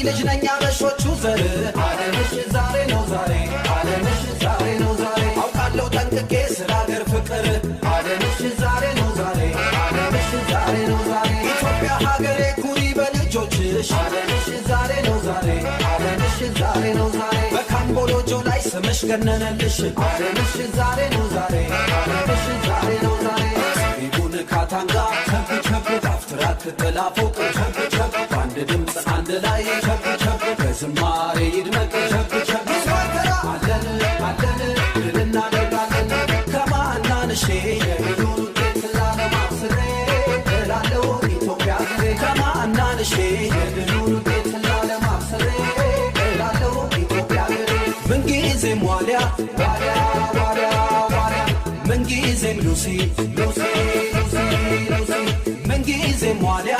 ልጅ ነኝ አበሾቹ ዘር ዓለምሽ ዛሬ ነው ዛሬ ዓለምሽ ዛሬ ነው ዛሬ አውቃለሁ ጠንቅቄ ስለ አገር ፍቅር ዓለምሽ ዛሬ ነው ዛሬ ዓለምሽ ዛሬ ነው ዛሬ ኢትዮጵያ ሀገሬ ኩሪ በልጆችሽ ዓለምሽ ዛሬ ነው ዛሬ ዓለምሽ ዛሬ ነው ዛሬ በካምቦሎጆ ላይ ስምሽ ገነነልሽ ዓለምሽ ዛሬ ነው ዛሬ ዓለምሽ ዛሬ ነው ዛሬ ይቡን ካታንጋ ቸብ ቸብ አፍትራት ተላፎቅ ቸብ ቸብ አንድ ድምፅ አንድ ላይ ቸብ ቸብ በዝማሬ ይድመቅ ቸብ ቸብ ስዋተራ አለን አለን ድል እናደርጋለን ከማናንሼ የቢሉን ውጤት ላለማብስሬ እላለሁ ኢትዮጵያ ሀገሬ ከማናንሼ የቢሉን ውጤት ላለማብስሬ እላለሁ ኢትዮጵያ ሀገሬ ምንጊዜም ዋልያ ዋልያ ዋልያ ዋልያ ምንጊዜም ሉሲ ሉሲ ሉሲ ሉሲ ምንጊዜም ዋልያ